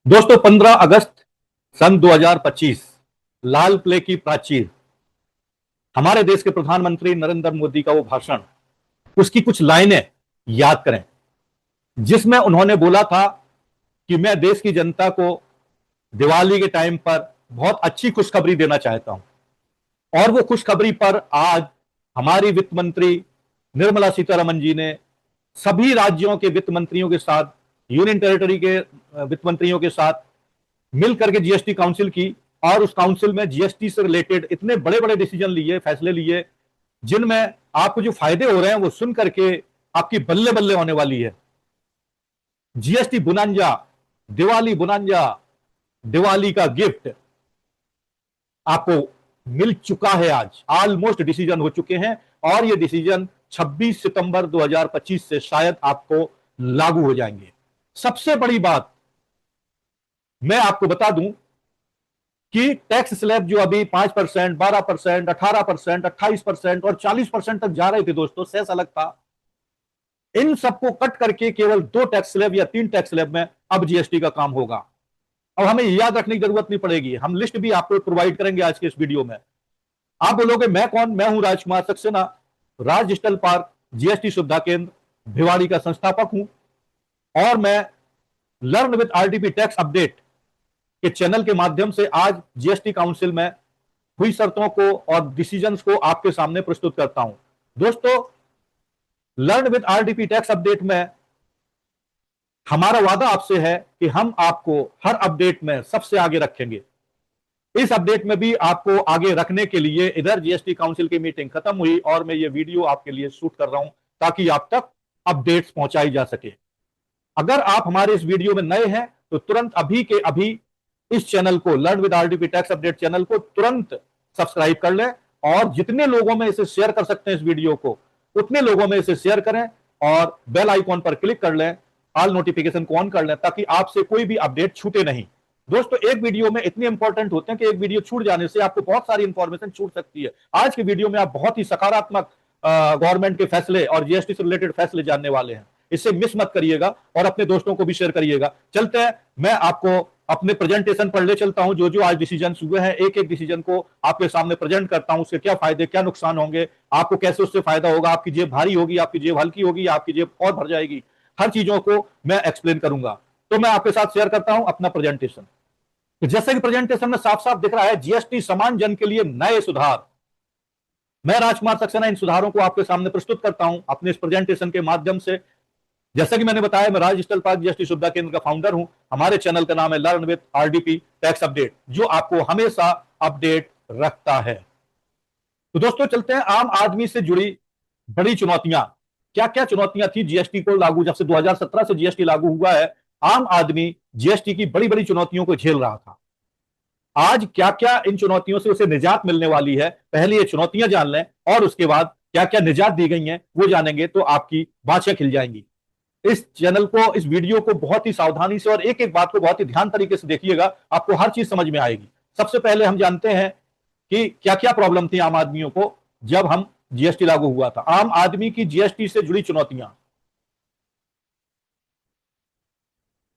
दोस्तों 15 अगस्त सन 2025 लाल किले की प्राचीर, हमारे देश के प्रधानमंत्री नरेंद्र मोदी का वो भाषण, उसकी कुछ लाइनें याद करें जिसमें उन्होंने बोला था कि मैं देश की जनता को दिवाली के टाइम पर बहुत अच्छी खुशखबरी देना चाहता हूं। और वो खुशखबरी पर आज हमारी वित्त मंत्री निर्मला सीतारमण जी ने सभी राज्यों के वित्त मंत्रियों के साथ, यूनियन टेरिटरी के वित्त मंत्रियों के साथ मिलकर के जीएसटी काउंसिल की, और उस काउंसिल में जीएसटी से रिलेटेड इतने बड़े बड़े डिसीजन लिए, फैसले लिए, जिनमें आपको जो फायदे हो रहे हैं वो सुन करके आपकी बल्ले बल्ले होने वाली है। जीएसटी बुनांजा, दिवाली बुनांजा, दिवाली का गिफ्ट आपको मिल चुका है। आज ऑलमोस्ट डिसीजन हो चुके हैं और ये डिसीजन 26 सितंबर 2025 से शायद आपको लागू हो जाएंगे। सबसे बड़ी बात मैं आपको बता दूं कि टैक्स स्लैब जो अभी 5%, 12%, 18%, 28% और 40% तक जा रहे थे दोस्तों, सेस अलग था, इन सबको कट करके केवल 2 टैक्स स्लैब या 3 टैक्स स्लैब में अब जीएसटी का काम होगा। अब हमें याद रखने की जरूरत नहीं पड़ेगी, हम लिस्ट भी आपको प्रोवाइड करेंगे आज के इस वीडियो में। आप बोलोगे मैं कौन? मैं हूं राजकुमार सक्सेना, राज डिजिटल पार्क जीएसटी सुविधा केंद्र भिवाड़ी का संस्थापक हूं, और मैं learn with RDP tax update के चैनल के माध्यम से आज जीएसटी काउंसिल में हुई शर्तों को और डिसीजंस को आपके सामने प्रस्तुत करता हूं। दोस्तों, learn with RDP tax update में हमारा वादा आपसे है कि हम आपको हर अपडेट में सबसे आगे रखेंगे। इस अपडेट में भी आपको आगे रखने के लिए इधर जीएसटी काउंसिल की मीटिंग खत्म हुई और मैं ये वीडियो आपके लिए शूट कर रहा हूं ताकि आप तक अपडेट्स पहुंचाई जा सके। अगर आप हमारे इस वीडियो में नए हैं तो तुरंत अभी के अभी इस चैनल को, learn with RDP tax update channel को तुरंत सब्सक्राइब कर लें, और जितने लोगों में इसे शेयर कर सकते हैं इस वीडियो को, उतने लोगों में इसे शेयर करें और बेल आइकॉन पर क्लिक कर लें, ऑल नोटिफिकेशन को ऑन कर लें ताकि आपसे कोई भी अपडेट छूटे नहीं। दोस्तों, एक वीडियो में इतने इंपॉर्टेंट होते हैं कि एक वीडियो छूट जाने से आपको बहुत सारी इंफॉर्मेशन छूट सकती है। आज के वीडियो में आप बहुत ही सकारात्मक गवर्नमेंट के फैसले और जीएसटी से रिलेटेड फैसले जानने वाले हैं। इसे मिस मत करिएगा और अपने दोस्तों को भी शेयर करिएगा। चलते हैं, मैं आपको अपने प्रेजेंटेशन पर ले चलता हूं। जो जो आज डिसीजन हुए हैं, एक एक डिसीजन को आपके सामने प्रेजेंट करता हूं, उसके क्या फायदे क्या नुकसान होंगे, आपको कैसे उससे फायदा होगा, आपकी जेब भारी होगी, आपकी जेब हल्की होगी, आपकी जेब और भर जाएगी, हर चीजों को मैं एक्सप्लेन करूंगा। तो मैं आपके साथ शेयर करता हूं अपना प्रेजेंटेशन। तो जैसे कि प्रेजेंटेशन में साफ साफ दिख रहा है, जीएसटी समान जन के लिए नए सुधार। मैं राजकुमार सक्सेना इन सुधारों को आपके सामने प्रस्तुत करता हूं अपने इस प्रेजेंटेशन के माध्यम से। जैसा कि मैंने बताया, मैं राज डिजिटल पार्क जीएसटी सुविधा केंद्र का फाउंडर हूं। हमारे चैनल का नाम है learn with RDP tax update, जो आपको हमेशा अपडेट रखता है। तो दोस्तों, चलते हैं आम आदमी से जुड़ी बड़ी चुनौतियां। क्या क्या चुनौतियां थी जीएसटी को लागू, जब से 2017 से जीएसटी लागू हुआ है, आम आदमी जीएसटी की बड़ी बड़ी चुनौतियों को झेल रहा था। आज क्या क्या इन चुनौतियों से उसे निजात मिलने वाली है, पहले ये चुनौतियां जान लें और उसके बाद क्या क्या निजात दी गई हैं वो जानेंगे तो आपकी बाँछें खिल जाएंगी। इस चैनल को, इस वीडियो को बहुत ही सावधानी से और एक एक बात को बहुत ही ध्यान तरीके से देखिएगा, आपको हर चीज समझ में आएगी। सबसे पहले हम जानते हैं कि क्या क्या प्रॉब्लम थी आम आदमियों को जब हम जीएसटी लागू हुआ था। आम आदमी की जीएसटी से जुड़ी चुनौतियां।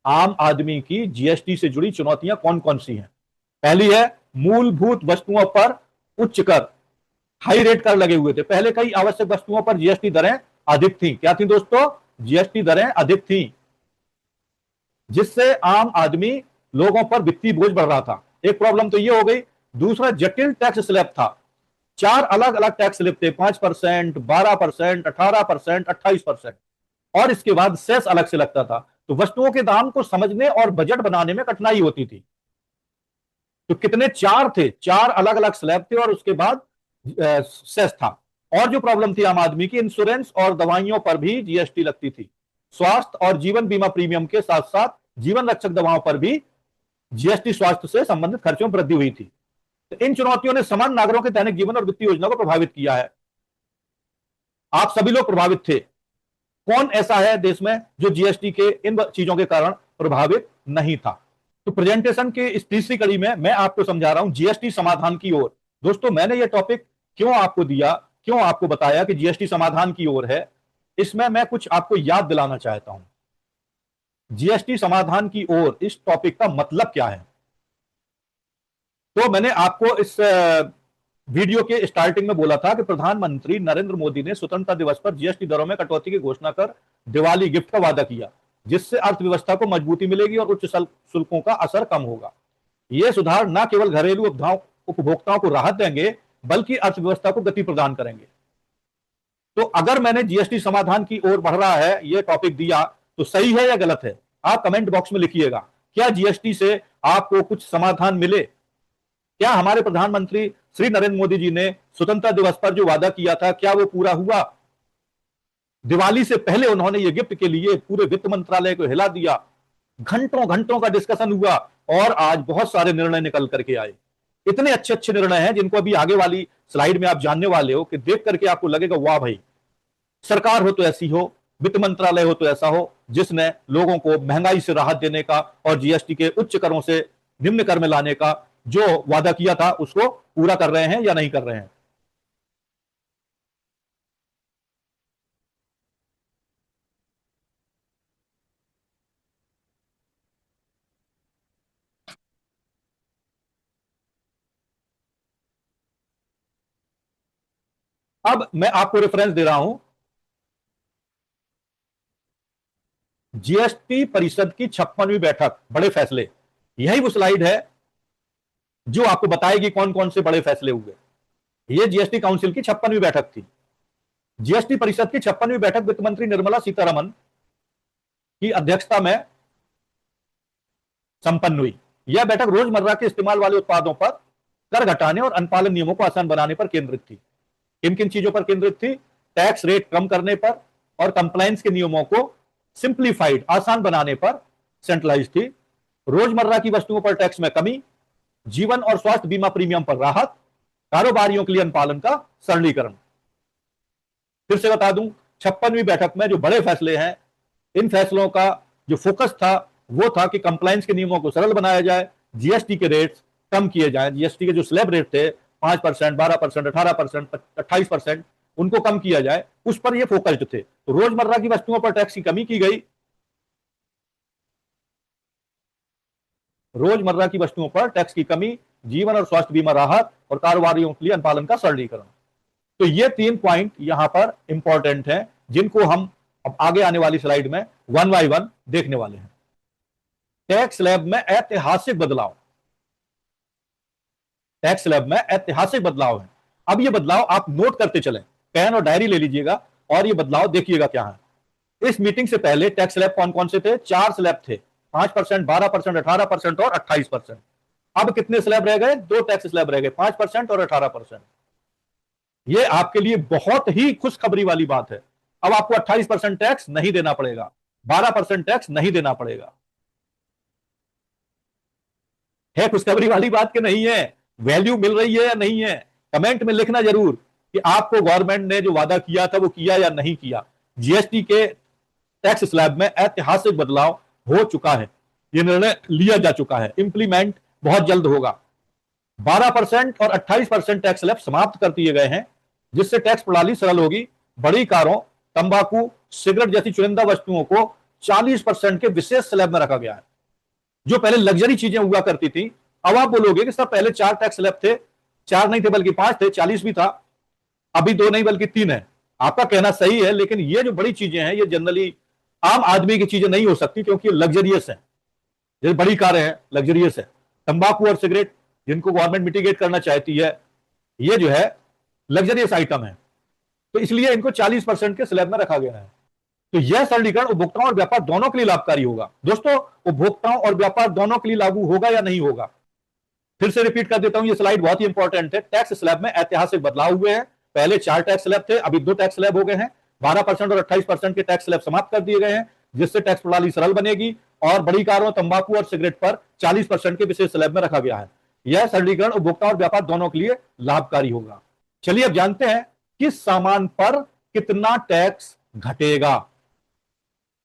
आम आदमी की जीएसटी से जुड़ी चुनौतियां कौन कौन सी हैं? पहली है, मूलभूत वस्तुओं पर उच्च कर, हाई रेट कर लगे हुए थे। पहले कई आवश्यक वस्तुओं पर जीएसटी दरें अधिक थी। क्या थी दोस्तों? जीएसटी दरें अधिक थी, जिससे आम आदमी लोगों पर वित्तीय बोझ बढ़ रहा था। एक प्रॉब्लम तो ये हो गई। दूसरा, जटिल टैक्स स्लैब था। 4 अलग अलग टैक्स स्लैब थे, 5%, 12%, 18%, 28%, और इसके बाद सेस अलग से लगता था। तो वस्तुओं के दाम को समझने और बजट बनाने में कठिनाई होती थी। तो कितने? 4 थे, 4 अलग अलग स्लैब थे और उसके बाद सेस था। और जो प्रॉब्लम थी आम आदमी की, इंश्योरेंस और दवाइयों पर भी जीएसटी लगती थी। स्वास्थ्य और जीवन बीमा प्रीमियम के साथ साथ जीवन रक्षक दवाओं पर भी जीएसटी स्वास्थ्य से संबंधित खर्चों में वृद्धि हुई थी। तो इन चुनौतियों ने सामान्य नागरिकों के दैनिक जीवन और वित्तीय योजना को प्रभावित किया है। आप सभी लोग प्रभावित थे। कौन ऐसा है देश में जो जीएसटी के इन चीजों के कारण प्रभावित नहीं था? तो प्रेजेंटेशन के इस तीसरी कड़ी में मैं आपको समझा रहा हूं जीएसटी समाधान की ओर। दोस्तों, मैंने यह टॉपिक क्यों आपको दिया, क्यों आपको बताया कि जीएसटी समाधान की ओर है, इसमें मैं कुछ आपको याद दिलाना चाहता हूं। जीएसटी समाधान की ओर इस टॉपिक का मतलब क्या है। तो मैंने आपको इस वीडियो के स्टार्टिंग में बोला था कि प्रधानमंत्री नरेंद्र मोदी ने स्वतंत्रता दिवस पर जीएसटी दरों में कटौती की घोषणा कर दिवाली गिफ्ट का वादा किया, जिससे अर्थव्यवस्था को मजबूती मिलेगी और उच्च शुल्कों का असर कम होगा। ये सुधार न केवल घरेलू उपभोक्ताओं को राहत देंगे, बल्कि अर्थव्यवस्था को गति प्रदान करेंगे। तो अगर मैंने जीएसटी समाधान की ओर बढ़ रहा है ये टॉपिक दिया तो सही है या गलत है, आप कमेंट बॉक्स में लिखिएगा। क्या जीएसटी से आपको कुछ समाधान मिले? क्या हमारे प्रधानमंत्री श्री नरेंद्र मोदी जी ने स्वतंत्रता दिवस पर जो वादा किया था क्या वो पूरा हुआ? दिवाली से पहले उन्होंने ये गिफ्ट के लिए पूरे वित्त मंत्रालय को हिला दिया, घंटों घंटों का डिस्कशन हुआ और आज बहुत सारे निर्णय निकल करके आए। इतने अच्छे अच्छे निर्णय हैं जिनको अभी आगे वाली स्लाइड में आप जानने वाले हो कि देख करके आपको लगेगा वाह भाई, सरकार हो तो ऐसी हो, वित्त मंत्रालय हो तो ऐसा हो, जिसने लोगों को महंगाई से राहत देने का और जीएसटी के उच्च करों से निम्न कर में लाने का जो वादा किया था उसको पूरा कर रहे हैं या नहीं कर रहे हैं। अब मैं आपको रेफरेंस दे रहा हूं जीएसटी परिषद की 56वीं बैठक, बड़े फैसले। यही वो स्लाइड है जो आपको बताएगी कौन कौन से बड़े फैसले हुए। ये जीएसटी काउंसिल की 56वीं बैठक थी। जीएसटी परिषद की 56वीं बैठक वित्त मंत्री निर्मला सीतारमन की अध्यक्षता में संपन्न हुई। यह बैठक रोजमर्रा के इस्तेमाल वाले उत्पादों पर कर घटाने और अनुपालन नियमों को आसान बनाने पर केंद्रित थी। किन किन चीजों पर केंद्रित थी? टैक्स रेट कम करने पर और कंप्लायंस के नियमों को सिंप्लीफाइड, आसान बनाने पर सेंट्रलाइज थी। रोजमर्रा की वस्तुओं पर टैक्स में कमी, जीवन और स्वास्थ्य बीमा प्रीमियम पर राहत, कारोबारियों के लिए अनुपालन का सरलीकरण। फिर से बता दूं, 56वीं बैठक में जो बड़े फैसले हैं, इन फैसलों का जो फोकस था वो था कि कंप्लायंस के नियमों को सरल बनाया जाए, जीएसटी के रेट्स कम किए जाए। जीएसटी के जो स्लैब रेट थे 5%, 12%, 18%, 28%, उनको कम किया जाए, उस पर ये फोकस्ड थे। तो रोजमर्रा की वस्तुओं पर टैक्स की कमी की गई, रोजमर्रा की वस्तुओं पर टैक्स की कमी, जीवन और स्वास्थ्य बीमा राहत और कारोबारियों के लिए अनुपालन का सरलीकरण। तो ये 3 पॉइंट यहां पर इंपॉर्टेंट हैं जिनको हम अब आगे आने वाली स्लाइड में वन बाय वन देखने वाले हैं। टैक्स स्लैब में ऐतिहासिक बदलाव, टैक्स स्लैब में ऐतिहासिक बदलाव है। अब ये बदलाव आप नोट करते चलें, पेन और डायरी ले लीजिएगा और ये बदलाव देखिएगा क्या है। इस मीटिंग से पहले टैक्स स्लैब कौन कौन से थे? 4 स्लैब थे, 5%, 12%, 18% और 28%। अब कितने स्लैब रह गए? 2 टैक्स स्लैब रह गए, 5% और 18%। ये आपके लिए बहुत ही खुशखबरी वाली बात है। अब आपको 28% टैक्स नहीं देना पड़ेगा, 12% टैक्स नहीं देना पड़ेगा। है खुशखबरी वाली बात कि नहीं है? वैल्यू मिल रही है या नहीं है? कमेंट में लिखना जरूर कि आपको गवर्नमेंट ने जो वादा किया था वो किया या नहीं किया। जीएसटी के टैक्स स्लैब में ऐतिहासिक बदलाव हो चुका है, ये निर्णय लिया जा चुका है, इंप्लीमेंट बहुत जल्द होगा। 12% और 28% टैक्स स्लैब समाप्त कर दिए गए हैं, जिससे टैक्स प्रणाली सरल होगी। बड़ी कारों, तंबाकू, सिगरेट जैसी चुनिंदा वस्तुओं को 40% के विशेष स्लैब में रखा गया है। जो पहले लग्जरी चीजें हुआ करती थी, अब आप बोलोगे कि सर पहले 4 टैक्स स्लैब थे, 4 नहीं थे बल्कि 5 थे, 40 भी था, अभी 2 नहीं बल्कि 3 है। आपका कहना सही है, लेकिन ये जो बड़ी चीजें हैं ये जनरली आम आदमी की चीजें नहीं हो सकती क्योंकि लग्जरियस है। जैसे बड़ी कारें हैं, लग्जरियस है। तंबाकू और सिगरेट जिनको गवर्नमेंट मिटिगेट करना चाहती है, ये जो है लग्जरियस आइटम है, तो इसलिए इनको 40% के स्लैब में रखा गया है। तो यह सरलीकरण उपभोक्ताओं और व्यापार दोनों के लिए लाभकारी होगा। दोस्तों, उपभोक्ताओं और व्यापार दोनों के लिए लागू होगा या नहीं होगा? फिर से रिपीट कर देता हूं, ये स्लाइड बहुत ही इंपॉर्टेंट है। टैक्स स्लैब में ऐतिहासिक बदलाव हुए हैं। पहले 4 टैक्स स्लैब थे, अभी 2 टैक्स स्लैब हो गए हैं। 12% और 28% के टैक्स स्लैब समाप्त कर दिए गए हैं, जिससे टैक्स प्रणाली सरल बनेगी और बड़ी कारों, तंबाकू और सिगरेट पर 40% के विशेष स्लैब में रखा गया है। यह सरलीकरण उपभोक्ता और व्यापार दोनों के लिए लाभकारी होगा। चलिए अब जानते हैं किस सामान पर कितना टैक्स घटेगा।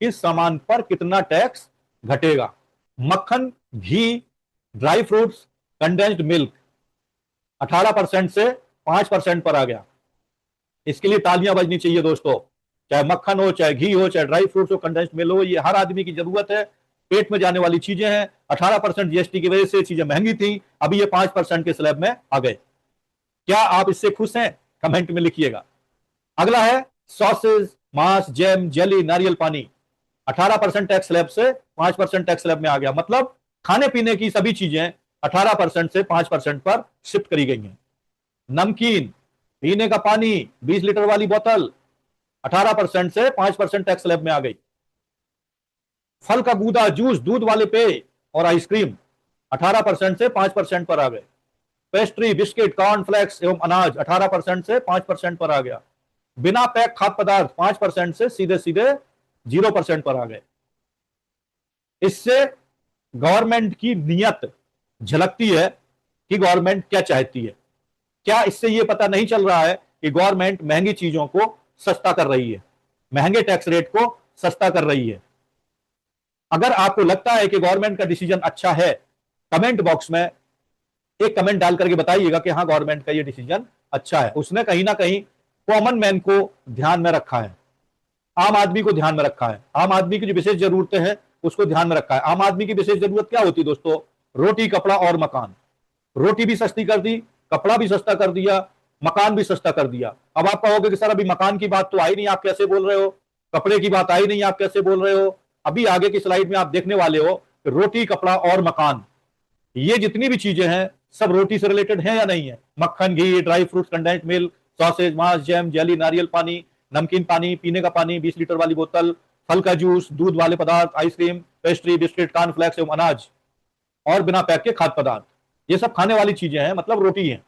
किस सामान पर कितना टैक्स घटेगा? मक्खन, घी, ड्राई फ्रूट्स, कंडेंस्ड मिल्क 18% से 5% पर आ गया। इसके लिए तालियां बजनी चाहिए दोस्तों। चाहे मक्खन हो, चाहे घी हो, चाहे ड्राई फ्रूट्स हो, कंडेंस्ड मिल्क हो, ये हर आदमी की जरूरत है, पेट में जाने वाली चीजें हैं। 18% जीएसटी की वजह से चीजें महंगी थी, अभी ये 5% के स्लैब में आ गए। क्या आप इससे खुश हैं? कमेंट में लिखिएगा। अगला है सॉसेज, मांस, जैम, जेली, नारियल पानी। 18% टैक्स स्लैब से 5% टैक्स स्लैब में आ गया, मतलब खाने पीने की सभी चीजें 18% से 5% पर शिफ्ट करी गई हैं। नमकीन, पीने का पानी, 20 लीटर वाली बोतल 18% से 5% टैक्स स्लैब में आ गई। फल का गूदा, जूस, दूध वाले पेय और आइसक्रीम 18% से 5% पर आ गए। पेस्ट्री, बिस्किट, कॉर्नफ्लेक्स एवं अनाज 18% से 5% पर आ गया। बिना पैक खाद्य पदार्थ 5% से सीधे सीधे 0% पर आ गए। इससे गवर्नमेंट की नीयत झलकती है कि गवर्नमेंट क्या चाहती है। क्या इससे यह पता नहीं चल रहा है कि गवर्नमेंट महंगी चीजों को सस्ता कर रही है, महंगे टैक्स रेट को सस्ता कर रही है? अगर आपको लगता है कि गवर्नमेंट का डिसीजन अच्छा है, कमेंट बॉक्स में एक कमेंट डाल करके बताइएगा कि हाँ गवर्नमेंट का ये डिसीजन अच्छा है। उसने कहीं ना कहीं कॉमन मैन को ध्यान में रखा है, आम आदमी को ध्यान में रखा है, आम आदमी की जो विशेष जरूरतें हैं उसको ध्यान में रखा है। आम आदमी की विशेष जरूरत क्या होती है दोस्तों? रोटी, कपड़ा और मकान। रोटी भी सस्ती कर दी, कपड़ा भी सस्ता कर दिया, मकान भी सस्ता कर दिया। अब आप कहोगे कि सर अभी मकान की बात तो आई नहीं, आप कैसे बोल रहे हो? कपड़े की बात आई नहीं, आप कैसे बोल रहे हो? अभी आगे की स्लाइड में आप देखने वाले हो कि रोटी, कपड़ा और मकान, ये जितनी भी चीजें हैं सब रोटी से रिलेटेड हैं या नहीं है? मक्खन, घी, dry fruits, condensed milk, sausage, मांस, जैम, जेली, नारियल पानी, नमकीन पानी, पीने का पानी, 20 लीटर वाली बोतल, फल का जूस, दूध वाले पदार्थ, आइसक्रीम, पेस्ट्री, बिस्किट, कॉर्नफ्लेक्स एवं अनाज और बिना पैक के खाद्य पदार्थ, ये सब खाने वाली चीजें हैं, मतलब रोटी है।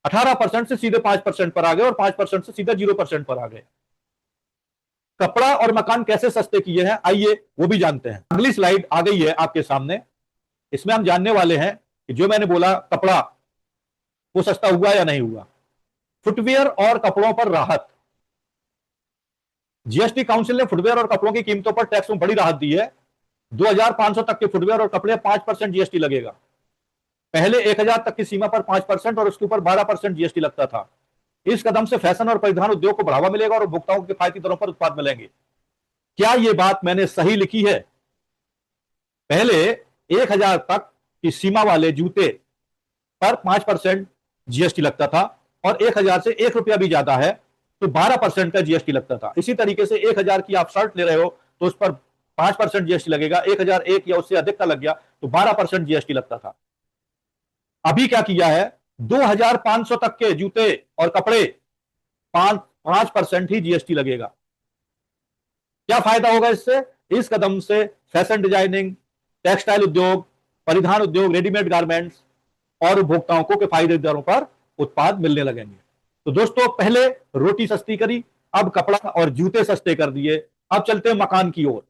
18% से सीधे 5% पर आ गए और 5% से सीधे 0% पर आ गए। कपड़ा और मकान कैसे सस्ते किए हैं, आइए वो भी जानते हैं। अगली स्लाइड आ गई है आपके सामने। इसमें हम जानने वाले हैं कि जो मैंने बोला कपड़ा वो सस्ता हुआ या नहीं हुआ। फुटवियर और कपड़ों पर राहत। जीएसटी काउंसिल ने फुटवियर और कपड़ों की कीमतों पर टैक्स में बड़ी राहत दी है। 2500 तक के फुटवियर और कपड़े 5% जीएसटी लगेगा। पहले 1000 तक की सीमा पर 5% और उसके ऊपर 12% जीएसटी लगता था। इस कदम से फैशन और परिधान उद्योग को बढ़ावा मिलेगा और उपभोक्ताओं को किफायती दरों पर उत्पाद मिलेंगे। क्या यह बात मैंने सही लिखी है? पहले 1000 तक की सीमा वाले जूते पर 5% जीएसटी लगता था और 1000 से 1 रुपया भी ज्यादा है तो 12% का जीएसटी लगता था। इसी तरीके से 1000 की आप शर्ट ले रहे हो तो उस पर 5% जीएसटी लगेगा। 1001 या उससे अधिक का लग गया तो 12% जीएसटी लगता था। अभी क्या किया है? 2500 तक के जूते और कपड़े 5% ही जीएसटी लगेगा। क्या फायदा होगा इससे? इस कदम से फैशन डिजाइनिंग, टेक्सटाइल उद्योग, परिधान उद्योग, रेडीमेड गारमेंट्स और उपभोक्ताओं को किफायती दरों पर उत्पाद मिलने लगेंगे। तो दोस्तों पहले रोटी सस्ती करी, अब कपड़ा और जूते सस्ते कर दिए। अब चलते हैं मकान की ओर।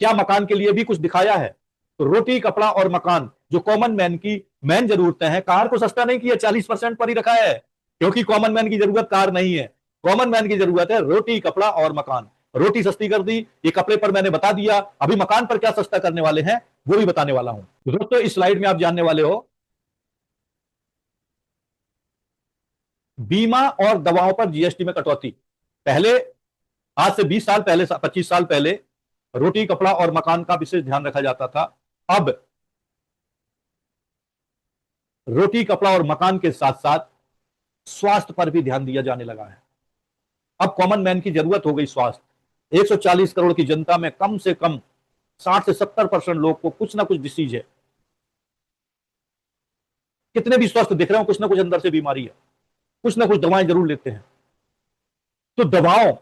क्या मकान के लिए भी कुछ दिखाया है? तो रोटी, कपड़ा और मकान जो कॉमन मैन की मेन जरूरतें हैं, कार को सस्ता नहीं किया, 40% पर ही रखा है, क्योंकि कॉमन मैन की जरूरत कार नहीं है। कॉमन मैन की जरूरत है रोटी, कपड़ा और मकान। रोटी सस्ती कर दी, ये कपड़े पर मैंने बता दिया। अभी मकान पर क्या सस्ता करने वाले हैं वो भी बताने वाला हूं। दोस्तों इस स्लाइड में आप जानने वाले हो बीमा और दवाओं पर जीएसटी में कटौती। पहले आज से 20 साल पहले, 25 साल पहले रोटी, कपड़ा और मकान का विशेष ध्यान रखा जाता था। अब रोटी, कपड़ा और मकान के साथ साथ स्वास्थ्य पर भी ध्यान दिया जाने लगा है। अब कॉमन मैन की जरूरत हो गई स्वास्थ्य। 140 करोड़ की जनता में कम से कम 60 से 70% लोग को कुछ ना कुछ डिसीज है। कितने भी स्वस्थ दिख रहे हो, कुछ ना कुछ अंदर से बीमारी है, कुछ ना कुछ दवाएं जरूर लेते हैं। तो दवाओं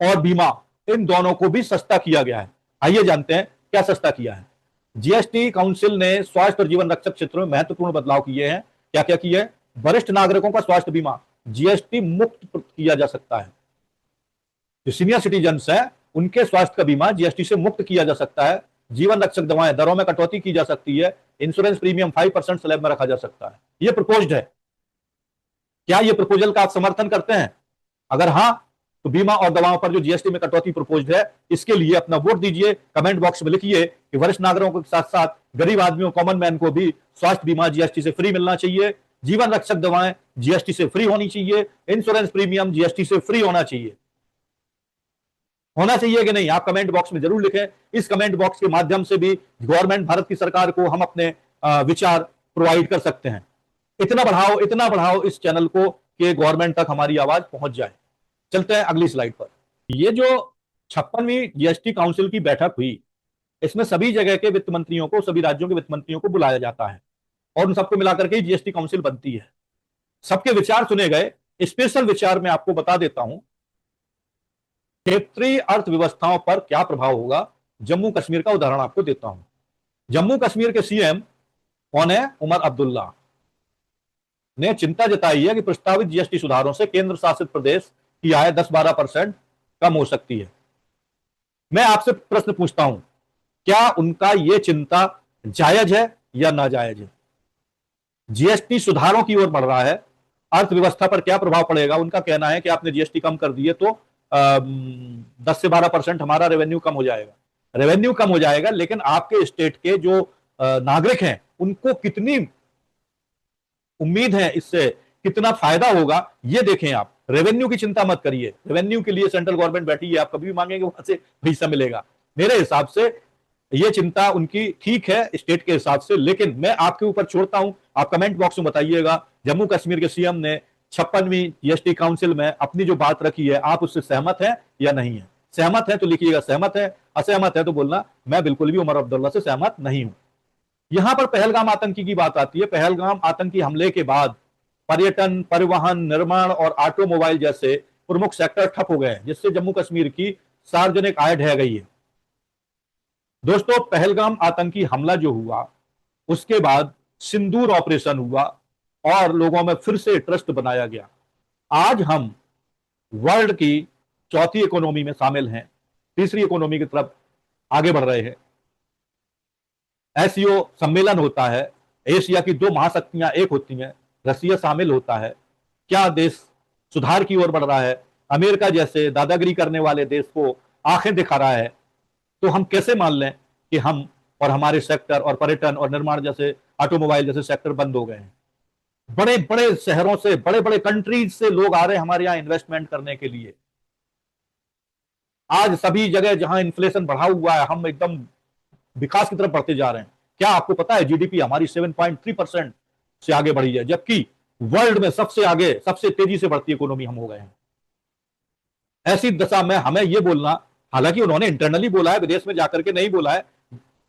और बीमा इन दोनों को भी सस्ता किया गया है। आइए जानते हैं क्या सस्ता किया है। जीएसटी काउंसिल ने स्वास्थ्य और जीवन रक्षक क्षेत्रों में महत्वपूर्ण बदलाव किए हैं। क्या क्या किए हैं? वरिष्ठ नागरिकों का स्वास्थ्य बीमा जीएसटी मुक्त किया जा सकता है। जो सीनियर सिटीजन्स हैं उनके स्वास्थ्य का बीमा जीएसटी से मुक्त किया जा सकता है। जीवन रक्षक दवाएं दरों में कटौती की जा सकती है। इंश्योरेंस प्रीमियम 5% स्लैब में रखा जा सकता है। यह प्रपोज्ड है। क्या यह प्रपोजल का आप समर्थन करते हैं? अगर हां तो बीमा और दवाओं पर जो जीएसटी में कटौती प्रपोज्ड है इसके लिए अपना वोट दीजिए। कमेंट बॉक्स में लिखिए कि वरिष्ठ नागरिकों के साथ साथ गरीब आदमियों, कॉमन मैन को भी स्वास्थ्य बीमा जीएसटी से फ्री मिलना चाहिए। जीवन रक्षक दवाएं जीएसटी से फ्री होनी चाहिए। इंश्योरेंस प्रीमियम जीएसटी से फ्री होना चाहिए। होना चाहिए कि नहीं, आप कमेंट बॉक्स में जरूर लिखें। इस कमेंट बॉक्स के माध्यम से भी गवर्नमेंट, भारत की सरकार को हम अपने विचार प्रोवाइड कर सकते हैं। इतना बढ़ाओ इस चैनल को कि गवर्नमेंट तक हमारी आवाज पहुंच जाए। चलते हैं अगली स्लाइड पर। ये जो 56वीं जीएसटी काउंसिल की बैठक हुई, इसमें सभी जगह के वित्त मंत्रियों को, सभी राज्यों के वित्त मंत्रियों को बुलाया जाता है और उन सबको मिलाकर के जीएसटी काउंसिल बनती है। सबके विचार सुने गए। स्पेशल विचार मैं आपको बता देता हूं, क्षेत्रीय अर्थव्यवस्थाओं पर क्या प्रभाव होगा। जम्मू कश्मीर का उदाहरण आपको देता हूं। जम्मू कश्मीर के सीएम कौन है? उमर अब्दुल्ला ने चिंता जताई है कि प्रस्तावित जीएसटी सुधारों से केंद्र शासित प्रदेश की आय 10-12% कम हो सकती है। मैं आपसे प्रश्न पूछता हूं, क्या उनका यह चिंता जायज है या नाजायज है? जीएसटी सुधारों की ओर बढ़ रहा है, अर्थव्यवस्था पर क्या प्रभाव पड़ेगा? उनका कहना है कि आपने जीएसटी कम कर दिए तो 10 से 12% हमारा रेवेन्यू कम हो जाएगा। रेवेन्यू कम हो जाएगा, लेकिन आपके स्टेट के जो नागरिक हैं उनको कितनी उम्मीद है, इससे कितना फायदा होगा, ये देखें आप। रेवेन्यू की चिंता मत करिए, रेवेन्यू के लिए सेंट्रल गवर्नमेंट बैठी है, आप कभी भी मांगेंगे वहां से पैसा मिलेगा। मेरे हिसाब से ये चिंता उनकी ठीक है स्टेट के हिसाब से, लेकिन मैं आपके ऊपर छोड़ता हूं, आप कमेंट बॉक्स में बताइएगा जम्मू कश्मीर के सीएम ने 56वीं जीएसटी काउंसिल में अपनी जो बात रखी है, आप उससे सहमत हैं या नहीं है। सहमत है तो लिखिएगा सहमत है, असहमत है तो बोलना मैं बिल्कुल भी उमर अब्दुल्ला से सहमत नहीं हूं। यहां पर पहलगाम आतंकी की बात आती है। पहलगाम आतंकी हमले के बाद पर्यटन, परिवहन, निर्माण और ऑटोमोबाइल जैसे प्रमुख सेक्टर ठप हो गए हैं, जिससे जम्मू कश्मीर की सार्वजनिक आय ढह गई है। दोस्तों, पहलगाम आतंकी हमला जो हुआ, उसके बाद सिंदूर ऑपरेशन हुआ और लोगों में फिर से ट्रस्ट बनाया गया। आज हम वर्ल्ड की चौथी इकोनॉमी में शामिल हैं, तीसरी इकोनॉमी की तरफ आगे बढ़ रहे हैं। एससीओ सम्मेलन होता है, एशिया की दो महाशक्तियां एक होती हैं, रसिया शामिल होता है। क्या देश सुधार की ओर बढ़ रहा है? अमेरिका जैसे दादागिरी करने वाले देश को आंखें दिखा रहा है, तो हम कैसे मान लें कि हम और हमारे सेक्टर और पर्यटन और निर्माण जैसे, ऑटोमोबाइल जैसे सेक्टर बंद हो गए हैं। बड़े बड़े शहरों से, बड़े बड़े कंट्रीज से लोग आ रहे हैं हमारे यहां इन्वेस्टमेंट करने के लिए। आज सभी जगह जहां इन्फ्लेशन बढ़ा हुआ है, हम एकदम विकास की तरफ बढ़ते जा रहे हैं। क्या आपको पता है जीडीपी हमारी 7.3% से आगे बढ़ी है, जबकि वर्ल्ड में सबसे आगे, सबसे तेजी से बढ़ती इकोनॉमी हम हो गए हैं। ऐसी दशा में हमें यह बोलना, हालांकि उन्होंने इंटरनली बोला है, विदेश में जाकर के नहीं बोला है,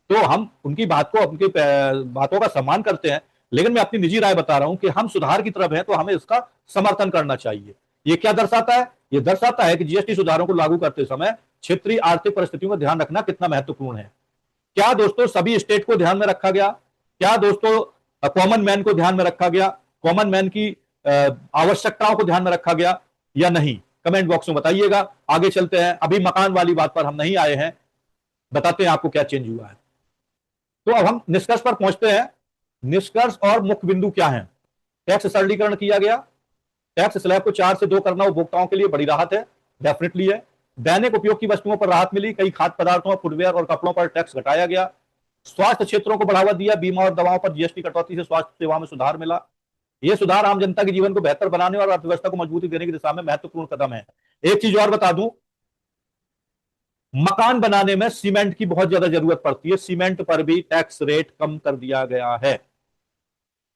तो हम उनकी बात को, उनकी बातों का सम्मान करते हैं, लेकिन मैं अपनी निजी राय बता रहा हूं कि हम सुधार की तरफ हैं तो हमें इसका समर्थन करना चाहिए। यह क्या दर्शाता है? यह दर्शाता है कि जीएसटी सुधारों को लागू करते समय क्षेत्रीय आर्थिक परिस्थितियों का ध्यान रखना कितना महत्वपूर्ण है। क्या दोस्तों सभी स्टेट को ध्यान में रखा गया? क्या दोस्तों कॉमन मैन को ध्यान में रखा गया? कॉमन मैन की आवश्यकताओं को ध्यान में रखा गया या नहीं? कमेंट बॉक्स में बताइएगा। आगे चलते हैं, अभी मकान वाली बात पर हम नहीं आए हैं, बताते हैं आपको क्या चेंज हुआ है। तो अब हम निष्कर्ष पर पहुंचते हैं। निष्कर्ष और मुख्य बिंदु क्या है? टैक्स सरलीकरण किया गया, टैक्स स्लैब को 4 से 2 करना उपभोक्ताओं के लिए बड़ी राहत है, डेफिनेटली है। दैनिक उपयोग की वस्तुओं पर राहत मिली, कई खाद्य पदार्थों, फुटवेयर और कपड़ों पर टैक्स घटाया गया। स्वास्थ्य क्षेत्रों को बढ़ावा दिया, बीमा और दवाओं पर जीएसटी कटौती से स्वास्थ्य सेवा में सुधार मिला। यह सुधार आम जनता के जीवन को बेहतर बनाने और अर्थव्यवस्था को मजबूती देने की दिशा में महत्वपूर्ण कदम है। एक चीज और बता दूं, मकान बनाने में सीमेंट की बहुत ज्यादा जरूरत पड़ती है, सीमेंट पर भी टैक्स रेट कम कर दिया गया है।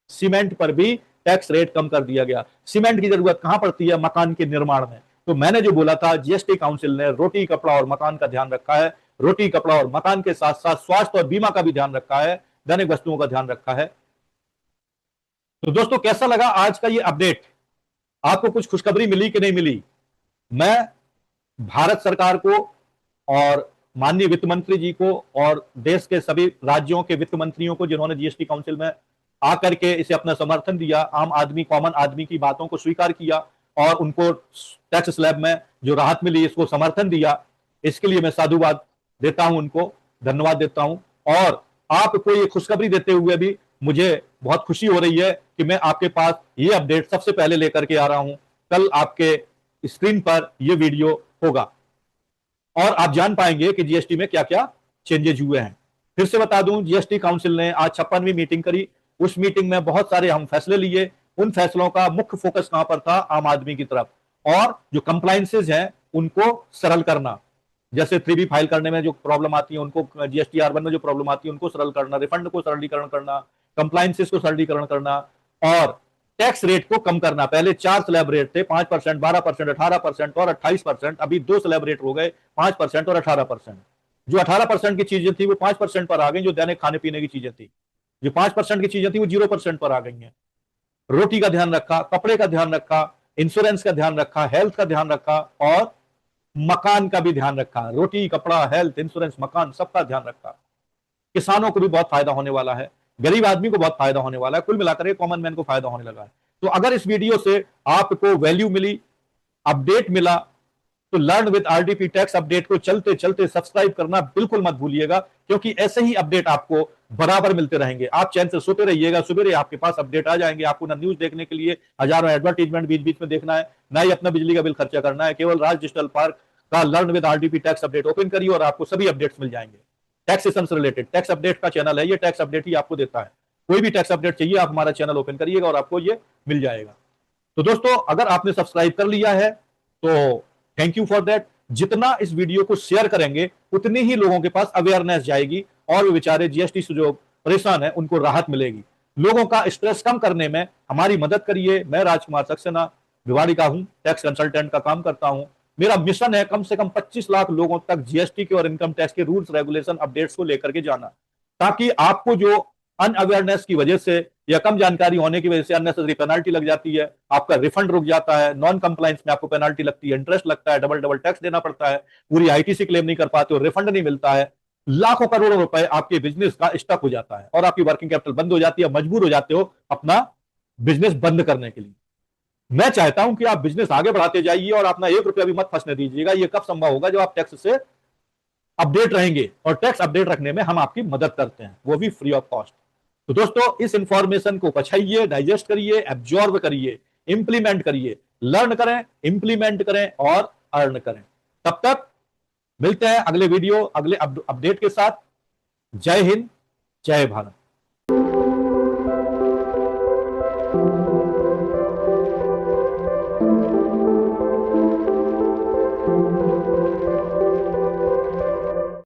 सीमेंट पर भी टैक्स रेट कम कर दिया गया। सीमेंट की जरूरत कहां पड़ती है? मकान के निर्माण में। तो मैंने जो बोला था, जीएसटी काउंसिल ने रोटी, कपड़ा और मकान का ध्यान रखा है। रोटी, कपड़ा और मकान के साथ साथ स्वास्थ्य और बीमा का भी ध्यान रखा है, दैनिक वस्तुओं का ध्यान रखा है। तो दोस्तों, कैसा लगा आज का ये अपडेट? आपको कुछ खुशखबरी मिली कि नहीं मिली? मैं भारत सरकार को और माननीय वित्त मंत्री जी को और देश के सभी राज्यों के वित्त मंत्रियों को, जिन्होंने जीएसटी काउंसिल में आकर के इसे अपना समर्थन दिया, आम आदमी, कॉमन आदमी की बातों को स्वीकार किया और उनको टैक्स स्लैब में जो राहत मिली इसको समर्थन दिया, इसके लिए मैं साधुवाद देता हूं, उनको धन्यवाद देता हूं। और आपको ये खुशखबरी देते हुए भी मुझे बहुत खुशी हो रही है कि मैं आपके पास ये अपडेट सबसे पहले लेकर के आ रहा हूं। कल आपके स्क्रीन पर यह वीडियो होगा और आप जान पाएंगे कि जीएसटी में क्या क्या चेंजेस हुए हैं। फिर से बता दूं, जीएसटी काउंसिल ने आज 56वीं मीटिंग करी। उस मीटिंग में बहुत सारे हम फैसले लिए। उन फैसलों का मुख्य फोकस कहां पर था? आम आदमी की तरफ, और जो कंप्लायंसेस हैं उनको सरल करना। जैसे 3B फाइल करने में जो प्रॉब्लम आती है उनको, GST-R1 में जो प्रॉब्लम आती है उनको सरल करना, रिफंड को सरलीकरण करना, कंप्लायंसेस को सरलीकरण करना और टैक्स रेट को कम करना। पहले 4 स्लैब रेट थे, 5%, 12%, 18% और 28%। अभी 2 स्लैब रेट हो गए, 5% और 18%। जो 18% की चीजें थी वो 5% पर आ गई, जो दैनिक खाने पीने की चीजें थी। जो 5% की चीजें थी वो 0% पर आ गई हैं। रोटी का ध्यान रखा, कपड़े का ध्यान रखा, इंश्योरेंस का ध्यान रखा, हेल्थ का ध्यान रखा और मकान का भी ध्यान रखा। रोटी, कपड़ा, हेल्थ, इंश्योरेंस, मकान, सबका ध्यान रखा। किसानों को भी बहुत फायदा होने वाला है, गरीब आदमी को बहुत फायदा होने वाला है, कुल मिलाकर कॉमन मैन को फायदा होने लगा है। तो अगर इस वीडियो से आपको वैल्यू मिली, अपडेट मिला, तो learn with RDP tax update को चलते चलते सब्सक्राइब करना बिल्कुल मत भूलिएगा, क्योंकि ऐसे ही अपडेट आपको बराबर मिलते रहेंगे। आप चैन से सोते रहिएगा, सवेरे आपके पास अपडेट आ जाएंगे। आपको ना न्यूज देखने के लिए हजारों एडवर्टीजमेंट बीच बीच में देखना है, ना ही अपना बिजली का बिल खर्चा करना है। केवल राज डिजिटल पार्क का learn with RDP tax update open करिए और आपको सभी अपडेट्स मिल जाएंगे। टैक्सेशन से रिलेटेड टैक्स अपडेट का चैनल है, ये टैक्स अपडेट ही आपको देता है। कोई भी टैक्स अपडेट चाहिए आप हमारा चैनल ओपन करिएगा और आपको ये मिल जाएगा। तो दोस्तों, अगर आपने सब्सक्राइब कर लिया है तो थैंक यू फॉर दैट। जितना इस वीडियो को शेयर करेंगे उतनी ही लोगों के पास अवेयरनेस जाएगी और वो बेचारे जीएसटी से जो परेशान है उनको राहत मिलेगी। लोगों का स्ट्रेस कम करने में हमारी मदद करिए। मैं राजकुमार सक्सेना भिवाड़ी का हूं, टैक्स कंसल्टेंट का काम करता हूं। मेरा मिशन है कम से कम 25 लाख लोगों तक जीएसटी के और इनकम टैक्स के रूल्स, रेगुलेशन, अपडेट्स को लेकर के जाना, ताकि आपको जो अनअवेयरनेस की वजह से या कम जानकारी होने की वजह से अननेसेसरी पेनाल्टी लग जाती है, आपका रिफंड रुक जाता है, नॉन कंप्लायंस में आपको पेनाल्टी लगती है, इंटरेस्ट लगता है, डबल डबल टैक्स देना पड़ता है, पूरी आईटीसी क्लेम नहीं कर पाते हो, रिफंड नहीं मिलता है, लाखों करोड़ों रुपए आपके बिजनेस का स्टक हो जाता है और आपकी वर्किंग कैपिटल बंद हो जाती है, मजबूर हो जाते हो अपना बिजनेस बंद करने के लिए। मैं चाहता हूं कि आप बिजनेस आगे बढ़ाते जाइए और अपना 1 रुपया भी मत फंसने दीजिएगा। यह कब संभव होगा? जब आप टैक्स से अपडेट रहेंगे, और टैक्स अपडेट रखने में हम आपकी मदद करते हैं, वो भी फ्री ऑफ कॉस्ट। तो दोस्तों, इस इंफॉर्मेशन को पचाइए, डाइजेस्ट करिए, एब्जॉर्ब करिए, इंप्लीमेंट करिए, लर्न करें, इंप्लीमेंट करें और अर्न करें। तब तक मिलते हैं अगले वीडियो, अगले अपडेट के साथ। जय हिंद, जय भारत।